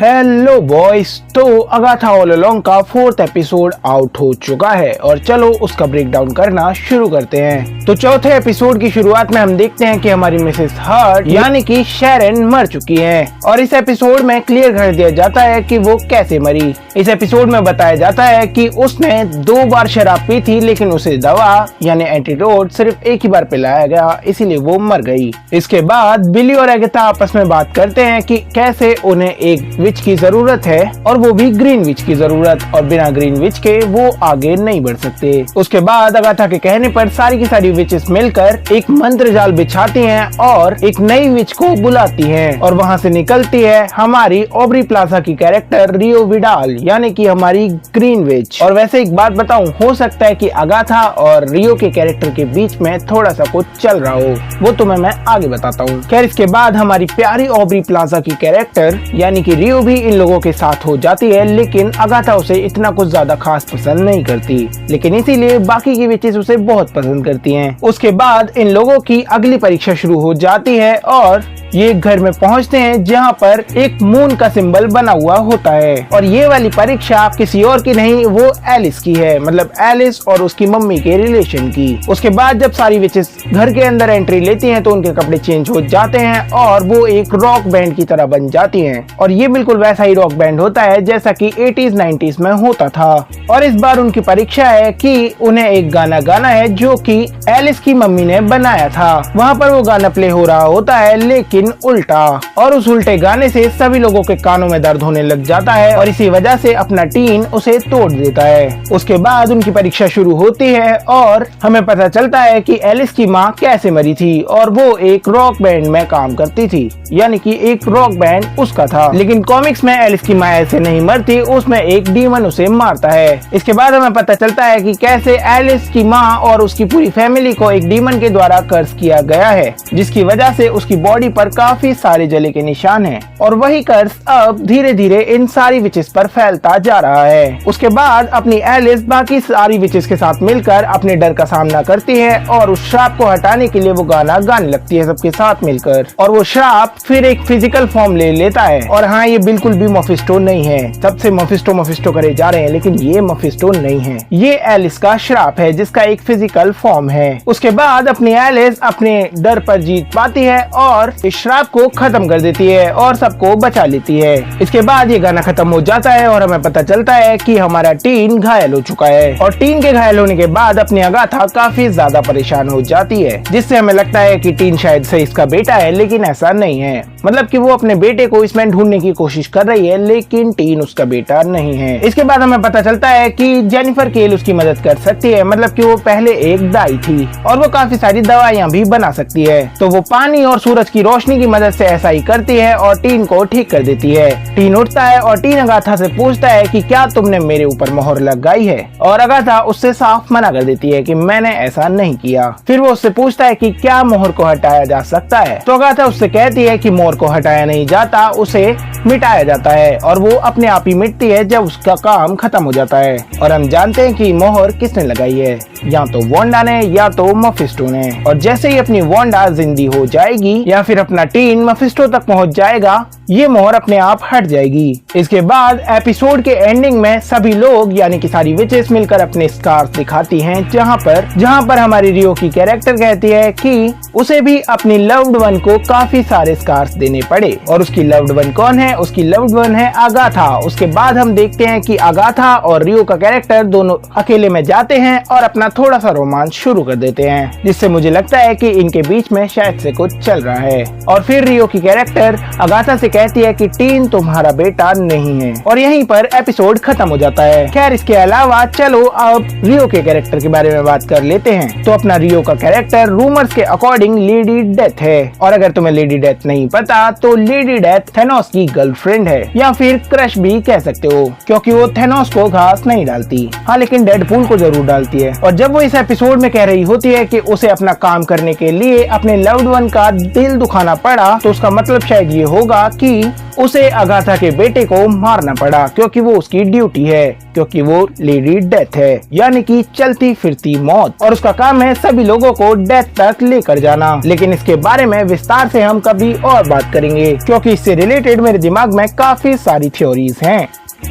Hello boys, तो Agatha all along का 4th episode out हो चुका है और चलो उसका ब्रेक डाउन करना शुरू करते हैं। तो चौथे एपिसोड की शुरुआत में हम देखते हैं कि हमारी मिसेस हर्ट यानी कि शैरन मर चुकी है और इस एपिसोड में क्लियर कर दिया जाता है कि वो कैसे मरी। इस एपिसोड में बताया जाता है कि उसने 2 बार शराब पी थी, लेकिन उसे दवा यानी एंटीडोट सिर्फ एक ही बार पिलाया गया, इसीलिए वो मर गई। इसके बाद बिली और अगाथा आपस में बात करते हैं कि कैसे उन्हें एक विच की जरूरत है और वो भी ग्रीन विच की जरूरत, और बिना ग्रीन विच के वो आगे नहीं बढ़ सकते। उसके बाद अगाथा के कहने पर सारी की सारी विचेस मिलकर एक मंत्र जाल बिछाती हैं और एक नई विच को बुलाती हैं और वहाँ से निकलती है हमारी ऑब्री प्लाजा की कैरेक्टर रियो विडाल यानी कि हमारी ग्रीन विच। और वैसे एक बात बताऊं, हो सकता है कि अगाथा और रियो के कैरेक्टर के बीच में थोड़ा सा कुछ चल रहा हो, वो तुम्हें मैं आगे बताता हूँ। खैर, इसके बाद हमारी प्यारी ऑब्री प्लाजा की कैरेक्टर यानी कि रियो भी इन लोगों के साथ हो जाती है, लेकिन अगाथा उसे इतना कुछ ज्यादा खास पसंद नहीं करती, लेकिन इसीलिए बाकी की विचेस उसे बहुत पसंद करती हैं। उसके बाद इन लोगों की अगली परीक्षा शुरू हो जाती है और ये एक घर में पहुंचते हैं जहां पर एक मून का सिंबल बना हुआ होता है और ये वाली परीक्षा किसी और की नहीं, वो एलिस की है, मतलब एलिस और उसकी मम्मी के रिलेशन की। उसके बाद जब सारी विचेस घर के अंदर एंट्री लेती हैं तो उनके कपड़े चेंज हो जाते हैं और वो एक रॉक बैंड की तरह बन जाती हैं और ये बिल्कुल वैसा ही रॉक बैंड होता है जैसा कि 80s 90s में होता था। और इस बार उनकी परीक्षा है कि उन्हें एक गाना गाना है जो कि एलिस की मम्मी ने बनाया था। वहाँ पर वो गाना प्ले हो रहा होता है लेकिन उल्टा, और उस उल्टे गाने से सभी लोगों के कानों में दर्द होने लग जाता है और इसी वजह से अपना टीन उसे तोड़ देता है। उसके बाद उनकी परीक्षा शुरू होती है और हमें पता चलता है कि एलिस की माँ कैसे मरी थी और वो एक रॉक बैंड में काम करती थी, यानी कि एक रॉक बैंड उसका था। लेकिन कॉमिक्स में एलिस की माँ ऐसे नहीं मरती, उसमें एक डीमन उसे मारता है। इसके बाद हमें पता चलता है कि कैसे एलिस की माँ और उसकी पूरी फैमिली को एक डीमन के द्वारा कर्स किया गया है, जिसकी वजह से उसकी बॉडी पर काफी सारे जले के निशान हैं और वही कर्स अब धीरे धीरे इन सारी विचेस पर फैलता जा रहा है। उसके बाद अपनी एलिस बाकी सारी विचेस के साथ मिलकर अपने डर का सामना करती है और उस श्राप को हटाने के लिए वो गाना गाने लगती है सबके साथ मिलकर, और वो श्राप फिर एक फिजिकल फॉर्म ले लेता है। और हाँ, ये बिल्कुल भी मफिस्टो नहीं है, सबसे मफिस्टो करे जा रहे हैं, लेकिन ये मफिस्टो नहीं है, ये एलिस का श्राप है जिसका एक फिजिकल फॉर्म है। उसके बाद अपनी एलिस अपने डर पर जीत पाती है और इस श्राप को खत्म कर देती है और सबको बचा लेती है। इसके बाद ये गाना खत्म हो जाता है और हमें पता चलता है कि हमारा टीन घायल हो चुका है और टीन के घायल होने के बाद अपनी अगाथा काफी ज्यादा परेशान हो जाती है, जिससे हमें लगता है कि टीन शायद से इसका बेटा है, लेकिन ऐसा नहीं है। मतलब कि वो अपने बेटे को इसमें ढूंढने की कोशिश कर रही है, लेकिन टीन उसका बेटा नहीं है। इसके बाद हमें पता चलता है कि जेनिफर केल उसकी मदद कर सकती है, मतलब कि वो पहले एक दाई थी और वो काफी सारी दवाइयाँ भी बना सकती है, तो वो पानी और सूरज की रोशनी की मदद से ऐसा ही करती है और टीन को ठीक कर देती है। टीन उठता है और टीन अगाथा से पूछता है कि क्या तुमने मेरे ऊपर मोहर लगाई है, और अगाथा उससे साफ मना कर देती है कि मैंने ऐसा नहीं किया। फिर वो उससे पूछता है कि क्या मोहर को हटाया जा सकता है, तो अगाथा उससे कहती है कि मोहर को हटाया नहीं जाता, उसे मिटाया जाता है और वो अपने आप ही मिटती है जब उसका काम खत्म हो जाता है। और हम जानते हैं कि मोहर किसने लगाई है, या तो वांडा ने या तो मफिस्टो ने। और जैसे ही अपनी वांडा जिंदी हो जाएगी या फिर अपना टीन मफिस्टो तक पहुंच जाएगा, ये मोहर अपने आप हट जाएगी। इसके बाद एपिसोड के एंडिंग में सभी लोग यानी कि सारी विचेस मिलकर अपने स्कार्स दिखाती हैं, जहां पर हमारी रियो की कैरेक्टर कहती है कि उसे भी अपनी लव्ड वन को काफी सारे स्कार्स देने पड़े, और उसकी लव्ड वन कौन है, उसकी लव्ड वन है अगाथा। उसके बाद हम देखते हैं कि अगाथा और रियो का कैरेक्टर दोनों अकेले में जाते हैं और अपना थोड़ा सा रोमांस शुरू कर देते हैं, जिससे मुझे लगता है कि इनके बीच में शायद से कुछ चल रहा है। और फिर रियो की कैरेक्टर अगाथा से कहती है कि टीन तुम्हारा बेटा नहीं है, और यहीं पर एपिसोड खत्म हो जाता है। खैर, इसके अलावा चलो अब रियो के कैरेक्टर के बारे में बात कर लेते हैं। तो अपना रियो का कैरेक्टर रूमर्स के अकॉर्डिंग लेडी डेथ है, और अगर तुम्हें लेडी डेथ नहीं पता तो लेडी डेथ थेनोस की गर्लफ्रेंड है, या फिर क्रश भी कह सकते हो, क्योंकि वो थेनोस को घास नहीं डालती, हाँ लेकिन डेडपूल को जरूर डालती है। और जब वो इस एपिसोड में कह रही होती है कि उसे अपना काम करने के लिए अपने लव्ड वन का दिल दुखाना पड़ा, तो उसका मतलब शायद ये होगा कि उसे अगाथा के बेटे को मारना पड़ा, क्योंकि वो उसकी ड्यूटी है, क्योंकि वो लेडी डेथ है, यानी कि चलती फिरती मौत, और उसका काम है सभी लोगों को डेथ तक लेकर जाना। लेकिन इसके बारे में विस्तार से हम कभी और बात करेंगे, क्योंकि इससे रिलेटेड मेरे दिमाग दिमाग में काफी सारी थ्योरीज हैं।